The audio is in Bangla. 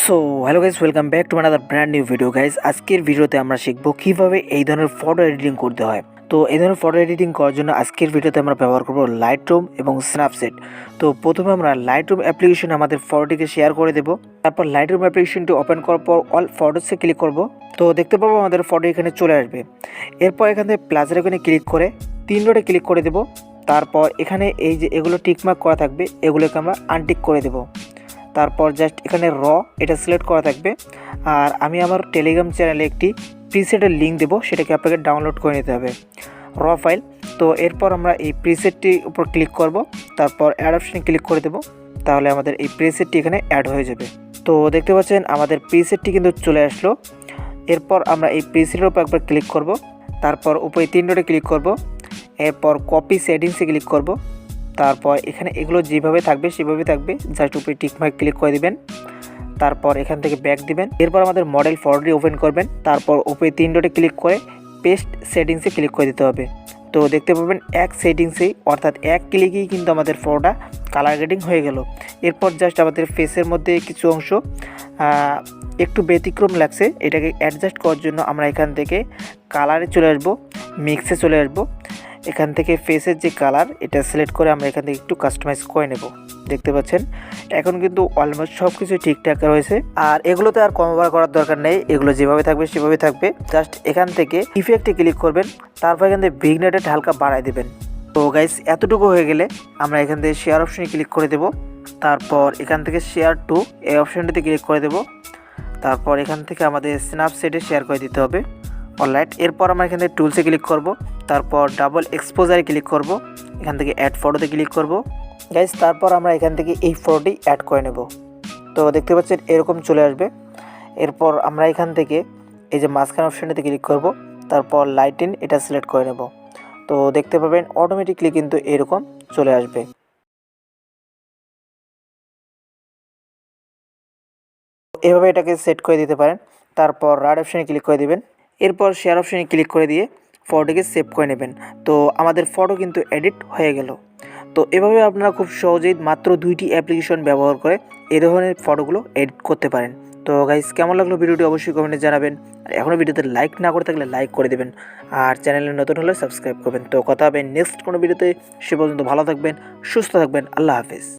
So hello guys, welcome back to another brand new video guys. আজকের ভিডিওতে আমরা শিখবো কিভাবে এই ধরনের ফটো এডিটিং করতে হয়। তো এই ধরনের ফটো এডিটিং করার জন্য আজকের ভিডিওতে আমরা ব্যবহার করব লাইটরুম এবং স্ন্যাপসিড। তো প্রথমে আমরা লাইটরুম অ্যাপ্লিকেশনে আমাদের ফটোটিকে শেয়ার করে দেব। তারপর লাইটরুম অ্যাপ্লিকেশনটি ওপেন করার পর অল ফটোসে ক্লিক করব। তো দেখতে পাবো আমাদের ফটো এখানে চলে আসবে। এরপর এখান থেকে প্লাসের এখানে ক্লিক করে 3 ডটে ক্লিক করে দেব। তারপর এখানে এই যে এগুলো টিকমার্ক করা থাকবে এগুলোকে আমরা আনটিক করে দেব। তারপর জাস্ট এখানে এটা সিলেক্ট করা থাকবে। আর আমি আমার টেলিগ্রাম চ্যানেলে একটি প্রিসেটের লিঙ্ক দেবো, সেটাকে আপনাকে ডাউনলোড করে নিতে হবে, ফাইল। তো এরপর আমরা এই প্রিসেটটির উপর ক্লিক করব, তারপর অ্যাড অপশানে ক্লিক করে দেব। তাহলে আমাদের এই প্রিসেটটি এখানে অ্যাড হয়ে যাবে। তো দেখতে পাচ্ছেন আমাদের প্রিসেটটি কিন্তু চলে আসলো। এরপর আমরা এই প্রিসেটের উপর একবার ক্লিক করব, তারপর উপরে 3 ডটে ক্লিক করব। এরপর কপি সেটিংসে ক্লিক করব। তারপর এখানে এগুলো যেভাবে থাকবে সেভাবে থাকবে, জাস্ট উপরে টিকমার্ক ক্লিক করে দিবেন। তারপর এখান থেকে ব্যাক দিবেন। এরপর আমাদের মডেল ফটোটি ওপেন করবেন। তারপর উপরে 3 ডটে ক্লিক করে পেস্ট সেটিংসে ক্লিক করে দিতে হবে। তো দেখতে পাবেন এক সেটিংসেই অর্থাৎ এক ক্লিকেই কিন্তু আমাদের ফটোটা কালার গ্রেডিং হয়ে গেল। এরপর জাস্ট আমাদের ফেসের মধ্যে কিছু অংশ একটু ব্যতিক্রম লাগছে, এটাকে অ্যাডজাস্ট করার জন্য আমরা এখান থেকে কালারে চলে আসবো, মিক্সে চলে আসবো। এখান থেকে ফেসের যে কালার এটা সিলেক্ট করে আমরা এখান থেকে একটু কাস্টমাইজ করে নেব। দেখতে পাচ্ছেন এখন কিন্তু অলমোস্ট সব কিছু ঠিকঠাক রয়েছে। আর এগুলোতে আর কমবার করার দরকার নেই, এগুলো যেভাবে থাকবে সেভাবে থাকবে। জাস্ট এখান থেকে ইফেক্টে ক্লিক করবেন, তারপর এখান থেকে ভিগনেটে হালকা বাড়ায় দেবেন। তো গাইস এতটুকু হয়ে গেলে আমরা এখান থেকে শেয়ার অপশনে ক্লিক করে দেব। তারপর এখান থেকে শেয়ার টু এই অপশনটিতে ক্লিক করে দেব। তারপর এখান থেকে আমাদের স্ন্যাপসিডে শেয়ার করে দিতে হবে। অলরাইট, এরপর আমরা এখান থেকে টুলসে ক্লিক করব, তারপর ডাবল এক্সপোজারে ক্লিক করব, এখান থেকে অ্যাড ফটোতে ক্লিক করব গাইস। তারপর আমরা এখান থেকে এই ফটোটি অ্যাড করে নেব। তো দেখতে পাচ্ছেন এরকম চলে আসবে। এরপর আমরা এখান থেকে এই যে মাঝখান অপশনটিতে ক্লিক করব, তারপর লাইটেন এটা সিলেক্ট করে নেব। তো দেখতে পাবেন অটোমেটিকলি কিন্তু এরকম চলে আসবে। এভাবে এটাকে সেট করে দিতে পারেন। তারপর রাইট অপশানে ক্লিক করে দিবেন। এরপর শেয়ার অপশানে ক্লিক করে দিয়ে ফটোটিকে সেভ করে নেবেন। তো আমাদের ফটো কিন্তু এডিট হয়ে গেল। তো এভাবে আপনারা খুব সহজেই মাত্র 2টি অ্যাপ্লিকেশন ব্যবহার করে এই ধরনের ফটোগুলো এডিট করতে পারেন। তো গাইস কেমন লাগলো ভিডিওটি অবশ্যই কমেন্টে জানাবেন। আর এখনও ভিডিওতে লাইক না করে থাকলে লাইক করে দেবেন, আর চ্যানেলে নতুন হলে সাবস্ক্রাইব করবেন। তো কথা হবে নেক্সট কোনো ভিডিওতে। সে পর্যন্ত ভালো থাকবেন, সুস্থ থাকবেন। আল্লাহ হাফেজ।